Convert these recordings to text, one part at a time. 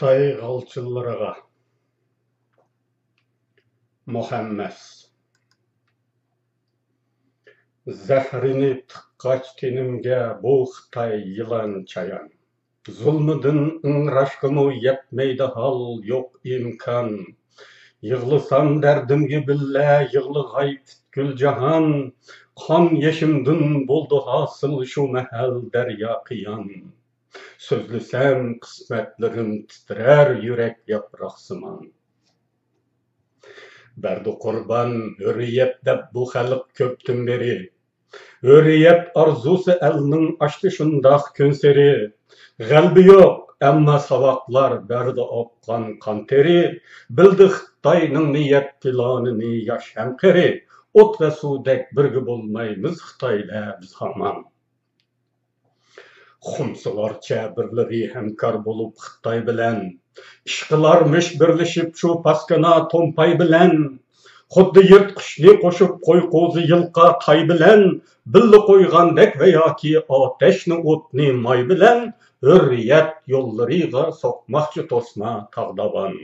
Xitay galçylygyga Muhammed Zährini tıkkaç tenimge bu Xitay yılan çayan. Zulmüdün ıňraşgymy yetmeydi hal yok imkan. Yığlysam derdimge bille yığlygay gül jahan. Kan yeşimdin boldu hasıl şu mehel derya kıyan. Sözlüsem kısmetlerim titrer yürek yapraksıman. Berdi kurban hürriyet dep bu halyk köptün beri. Hürriyet arzusu elinin açtı şundak könseri. Galbi yok emma savaklar berdi okkan kanteri. Bildi Xitayning niyet planını yaş hemkeri. Ot ve sudek birgi bolmaymiz Xitayla biz haman. Xumsularça birleri hemkar bolup Xitay bilen. İşkilarmış birleşip şu paskana tompay bilen. Xuddi yırtqışni qoşup qoy qozu yılqa tay bilen. Billi qoygandek veya ki ateşni otni may bilen. Hürriyet yollarıga sokmakçı tosma tağdaban.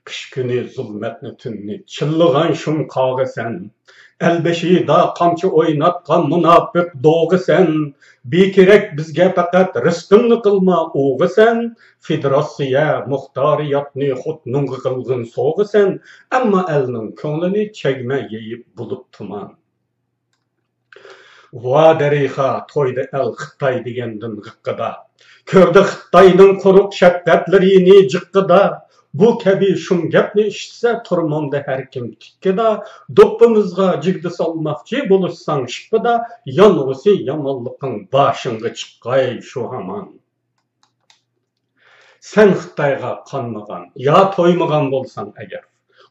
Kış günü zulmetni tünni çıllıgan şum kağı sen. Elbeşida kamçı oynatkan münafık doğu sen. Bekirek bizge fakat rızkını kılma oğu sen. Federatsiya muhtariyatni xutnungu kılgın soğu sen. Amma elinin köngülini çegme yeyip bulup tuman. Va deriha toyda el Xitay digendin gıkkıda. Kördü Xitayning kuruk şakkatlarini jıkkıda. Bu kebi şum gepni işitse turmanda her kim tikkida. Doppumuzga jigdi salmakçı buluşsan şıkkıda. Yanısı yamallıkın başınga çıkkay şu haman. Sen Xitayga kanmagan ya toymagan bolsan eger.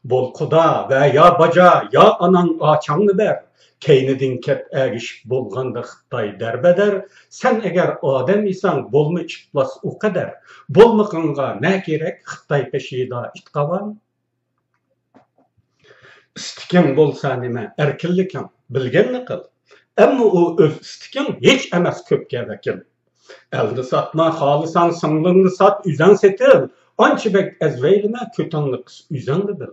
Bol kuda ve ya baca ya anan açanını ber. Keynidin kep ägiş bolganda Xitay derbeder. Sen eger adam isan bolma çıplas o kadar. Bolmakınga ne gerek Xitay peşida itqavan? İstikin bolsa nime erkinlikin bilgenni kıl. Emma o öz istikin hiç emes köpke vekil. Eldi satma halısan sınlığını sat üzen setil. Ançibek ezveylime kötünlük üzendi bil.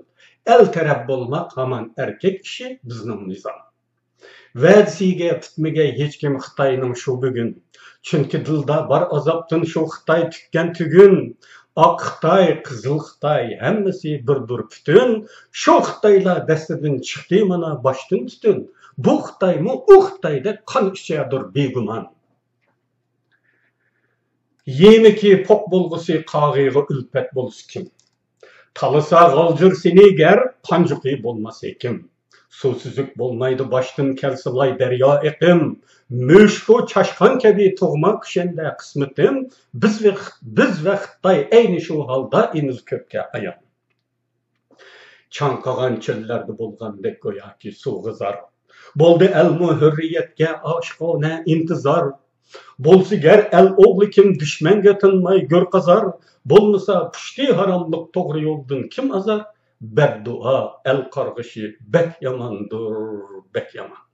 El terep bolmak haman erkek kişi bizning nizam. Vədisiga tutmagay hech kim Xitayning şu bugün. Çünkü dilda bar azaptın şu Xitay tükken tügün. Ak Xitay, Qızıl Xitay, hemmesi bir bütün. Şu Xitayla destedin çıktı mana baştın tütün. Bu Xitay mı o Xitayda kan içedir beguman. Yemeki pok bulgusu qağığı ülpet bolus kim. Talısa galcır seni ger, pancuqi bolmasa kim. Susuzluk bolmaydı baştın kelsilay derya ekim. Müşku çaşkan kebi tuğma küşende kısmetim. Biz ve Xitay eyni şu halda iniz köpke ayan. Çankağan çöllerde bolgandek goya ki su gızar. Boldu elmu hürriyetke aşkona intizar. Bolsu ger el oğlu kim düşmen götünmay gör kazar. Bolmasa püşti haramlık toğru yoldun kim azar. Beddua el kargışı bek yamandır, bek yaman.